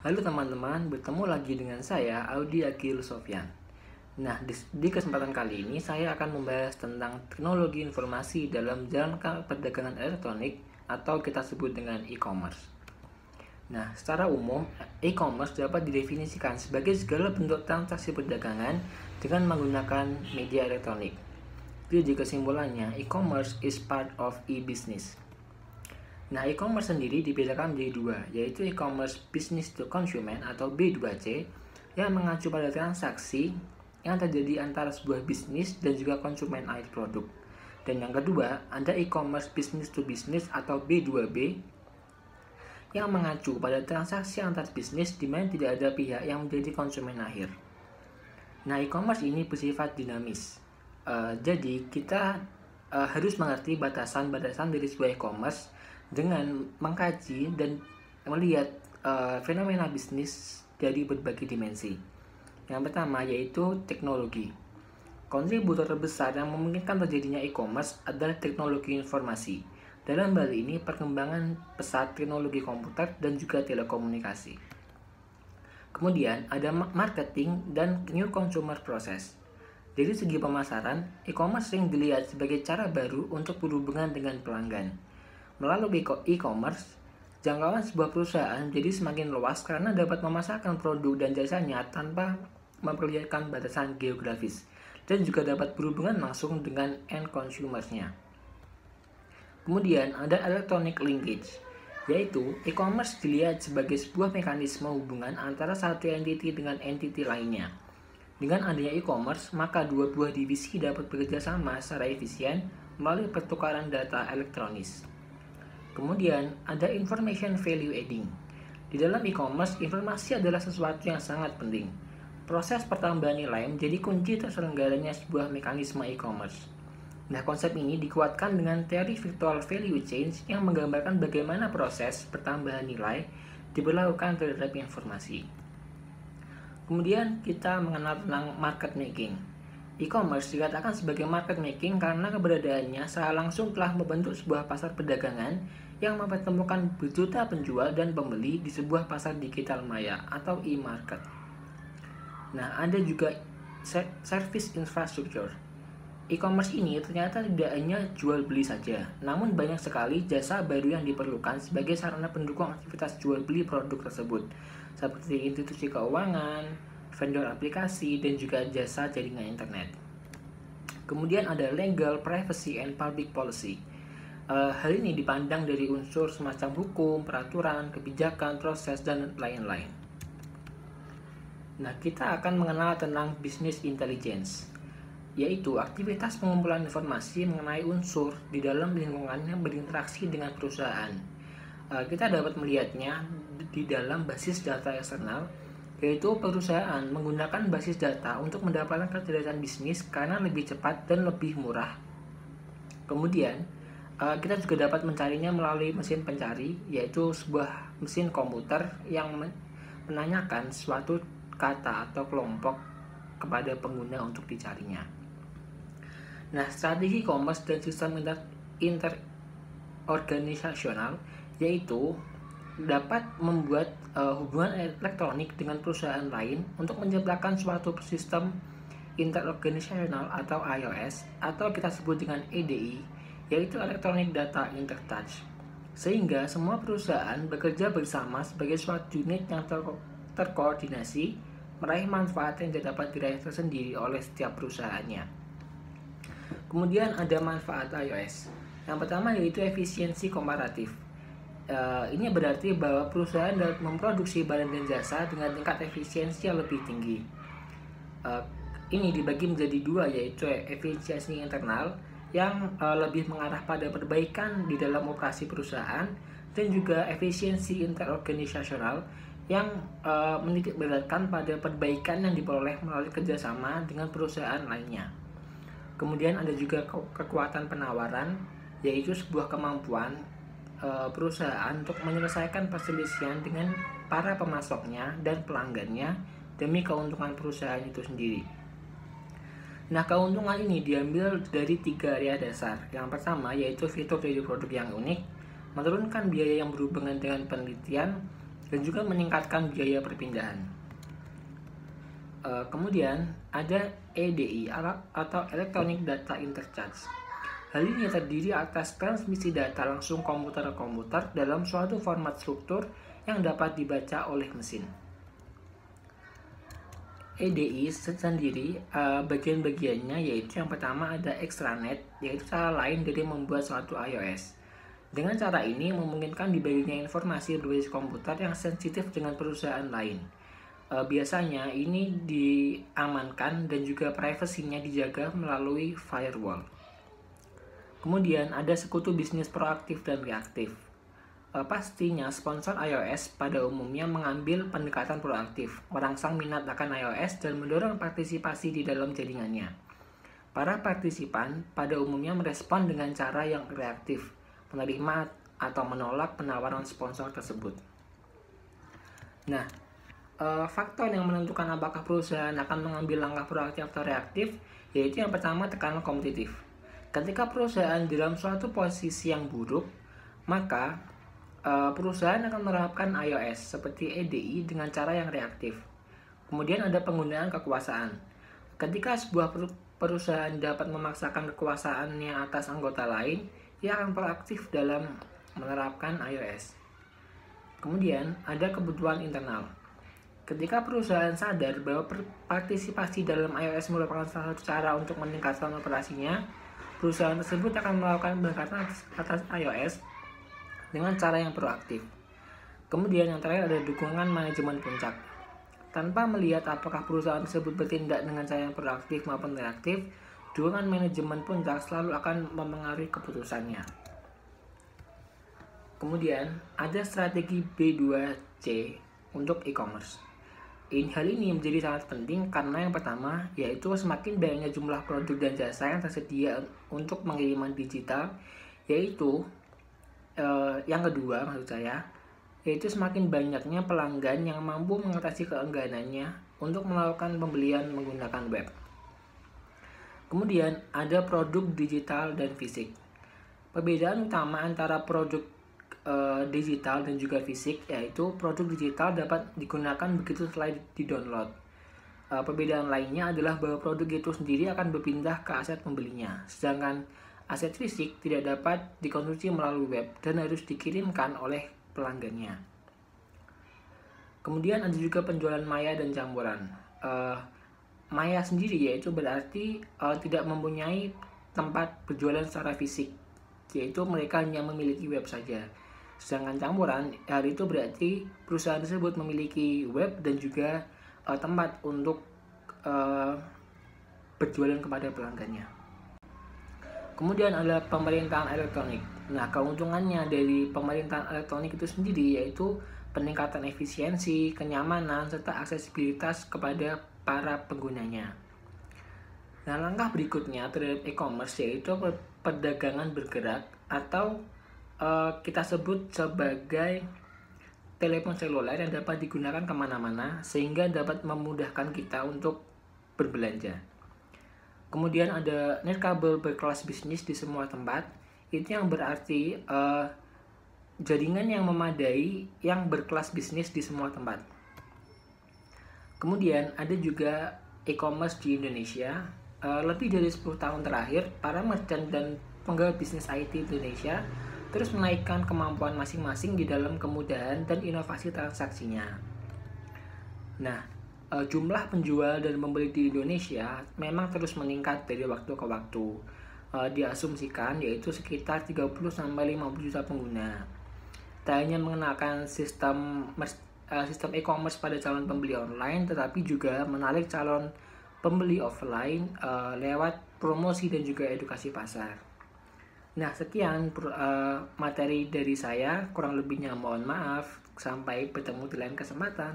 Halo teman-teman, bertemu lagi dengan saya Audi Akil Sofyan. Nah, di kesempatan kali ini saya akan membahas tentang teknologi informasi dalam jalankan perdagangan elektronik atau kita sebut dengan e-commerce. Nah, secara umum, e-commerce dapat didefinisikan sebagai segala bentuk transaksi perdagangan dengan menggunakan media elektronik. Jadi kesimpulannya, e-commerce is part of e-business. Nah, e-commerce sendiri dibedakan menjadi dua, yaitu e-commerce business to consumer atau B2C yang mengacu pada transaksi yang terjadi antara sebuah bisnis dan juga konsumen akhir produk. Dan yang kedua, ada e-commerce business to business atau B2B yang mengacu pada transaksi antar bisnis di mana tidak ada pihak yang menjadi konsumen akhir. Nah, e-commerce ini bersifat dinamis. Jadi kita harus mengerti batasan-batasan dari sebuah e-commerce dengan mengkaji dan melihat fenomena bisnis dari berbagai dimensi. Yang pertama yaitu teknologi. Kontributor terbesar yang memungkinkan terjadinya e-commerce adalah teknologi informasi. Dalam hal ini perkembangan pesat teknologi komputer dan juga telekomunikasi. Kemudian ada marketing dan new consumer process. Dari segi pemasaran, e-commerce sering dilihat sebagai cara baru untuk berhubungan dengan pelanggan. Melalui e-commerce, jangkauan sebuah perusahaan jadi semakin luas karena dapat memasarkan produk dan jasanya tanpa memperlihatkan batasan geografis dan juga dapat berhubungan langsung dengan end consumersnya. Kemudian ada electronic linkage, yaitu e-commerce dilihat sebagai sebuah mekanisme hubungan antara satu entity dengan entity lainnya. Dengan adanya e-commerce, maka dua buah divisi dapat bekerja sama secara efisien melalui pertukaran data elektronis. Kemudian ada information value adding. Di dalam e-commerce, informasi adalah sesuatu yang sangat penting. Proses pertambahan nilai menjadi kunci terselenggaranya sebuah mekanisme e-commerce. Nah, konsep ini dikuatkan dengan teori virtual value chain yang menggambarkan bagaimana proses pertambahan nilai diberlakukan terhadap informasi. Kemudian kita mengenal tentang market making. E-commerce dikatakan sebagai market making karena keberadaannya secara langsung telah membentuk sebuah pasar perdagangan yang mempertemukan berjuta penjual dan pembeli di sebuah pasar digital maya atau e-market. Nah, ada juga service infrastructure. E-commerce ini ternyata tidak hanya jual beli saja, namun banyak sekali jasa baru yang diperlukan sebagai sarana pendukung aktivitas jual beli produk tersebut, seperti institusi keuangan, vendor aplikasi, dan juga jasa jaringan internet. Kemudian ada legal, privacy, and public policy. Hal ini dipandang dari unsur semacam hukum, peraturan, kebijakan, proses, dan lain-lain. Nah, kita akan mengenal tentang business intelligence, yaitu aktivitas pengumpulan informasi mengenai unsur di dalam lingkungan yang berinteraksi dengan perusahaan. Kita dapat melihatnya di dalam basis data eksternal, yaitu perusahaan menggunakan basis data untuk mendapatkan kecerdasan bisnis karena lebih cepat dan lebih murah. Kemudian, kita juga dapat mencarinya melalui mesin pencari, yaitu sebuah mesin komputer yang menanyakan suatu kata atau kelompok kepada pengguna untuk dicarinya. Nah, strategi e-commerce dan sistem interorganisasional yaitu dapat membuat hubungan elektronik dengan perusahaan lain untuk menciptakan suatu sistem interorganisasional atau iOS atau kita sebut dengan EDI, yaitu Electronic Data Interchange, sehingga semua perusahaan bekerja bersama sebagai suatu unit yang terkoordinasi meraih manfaat yang tidak dapat diraih tersendiri oleh setiap perusahaannya. Kemudian ada manfaat iOS. Yang pertama yaitu efisiensi komparatif. Ini berarti bahwa perusahaan dapat memproduksi barang dan jasa dengan tingkat efisiensi yang lebih tinggi. Ini dibagi menjadi dua, yaitu efisiensi internal yang lebih mengarah pada perbaikan di dalam operasi perusahaan, dan juga efisiensi interorganisasional yang menitik beratkan pada perbaikan yang diperoleh melalui kerjasama dengan perusahaan lainnya. Kemudian ada juga kekuatan penawaran, yaitu sebuah kemampuan perusahaan untuk menyelesaikan perselisihan dengan para pemasoknya dan pelanggannya demi keuntungan perusahaan itu sendiri. Nah, keuntungan ini diambil dari 3 area dasar. Yang pertama yaitu fitur dari produk yang unik, menurunkan biaya yang berhubungan dengan penelitian, dan juga meningkatkan biaya perpindahan. Kemudian ada EDI atau Electronic Data Interchange. Hal ini terdiri atas transmisi data langsung komputer ke komputer dalam suatu format struktur yang dapat dibaca oleh mesin. EDI sendiri bagian-bagiannya yaitu yang pertama ada extranet, yaitu cara lain dari membuat suatu iOS. Dengan cara ini memungkinkan dibaginya informasi berbasis komputer yang sensitif dengan perusahaan lain. Biasanya ini diamankan dan juga privasinya dijaga melalui firewall. Kemudian ada sekutu bisnis proaktif dan reaktif. Pastinya sponsor iOS pada umumnya mengambil pendekatan proaktif, merangsang minat akan iOS dan mendorong partisipasi di dalam jaringannya. Para partisipan pada umumnya merespon dengan cara yang reaktif, menerima atau menolak penawaran sponsor tersebut. Nah, faktor yang menentukan apakah perusahaan akan mengambil langkah proaktif atau reaktif, yaitu yang pertama tekanan kompetitif. Ketika perusahaan dalam suatu posisi yang buruk, maka perusahaan akan menerapkan iOS seperti EDI dengan cara yang reaktif. Kemudian ada penggunaan kekuasaan. Ketika sebuah perusahaan dapat memaksakan kekuasaannya atas anggota lain, ia akan proaktif dalam menerapkan iOS. Kemudian ada kebutuhan internal. Ketika perusahaan sadar bahwa partisipasi dalam iOS merupakan salah satu cara untuk meningkatkan operasinya, perusahaan tersebut akan melakukan pendekatan atas iOS dengan cara yang proaktif. Kemudian yang terakhir ada dukungan manajemen puncak. Tanpa melihat apakah perusahaan tersebut bertindak dengan cara yang proaktif maupun reaktif, dukungan manajemen puncak selalu akan mempengaruhi keputusannya. Kemudian ada strategi B2C untuk e-commerce. Hal ini menjadi sangat penting karena yang pertama yaitu semakin banyaknya jumlah produk dan jasa yang tersedia untuk pengiriman digital, yaitu yang kedua maksud saya yaitu semakin banyaknya pelanggan yang mampu mengatasi keengganannya untuk melakukan pembelian menggunakan web. Kemudian ada produk digital dan fisik. Perbedaan utama antara produk digital dan juga fisik yaitu produk digital dapat digunakan begitu setelah di-download. Perbedaan lainnya adalah bahwa produk itu sendiri akan berpindah ke aset pembelinya, sedangkan aset fisik tidak dapat dikonsumsi melalui web dan harus dikirimkan oleh pelanggannya. Kemudian ada juga penjualan maya dan campuran. Maya sendiri yaitu berarti tidak mempunyai tempat berjualan secara fisik, yaitu mereka hanya memiliki web saja. Sedangkan campuran, hal itu berarti perusahaan tersebut memiliki web dan juga tempat untuk berjualan kepada pelanggannya. Kemudian ada pemerintahan elektronik. Nah, keuntungannya dari pemerintahan elektronik itu sendiri yaitu peningkatan efisiensi, kenyamanan, serta aksesibilitas kepada para penggunanya. Nah, langkah berikutnya terhadap e-commerce yaitu perdagangan bergerak atau kita sebut sebagai telepon seluler yang dapat digunakan kemana-mana sehingga dapat memudahkan kita untuk berbelanja. Kemudian ada nirkabel berkelas bisnis di semua tempat. Itu yang berarti jaringan yang memadai yang berkelas bisnis di semua tempat. Kemudian ada juga e-commerce di Indonesia. Lebih dari 10 tahun terakhir, para merchant dan penggawa bisnis IT Indonesia terus menaikkan kemampuan masing-masing di dalam kemudahan dan inovasi transaksinya. Nah, jumlah penjual dan pembeli di Indonesia memang terus meningkat dari waktu ke waktu. Diasumsikan yaitu sekitar 30-50 juta pengguna. Tak hanya mengenalkan sistem e-commerce pada calon pembeli online, tetapi juga menarik calon pembeli offline lewat promosi dan juga edukasi pasar. Nah, sekian materi dari saya, kurang lebihnya mohon maaf. Sampai bertemu di lain kesempatan.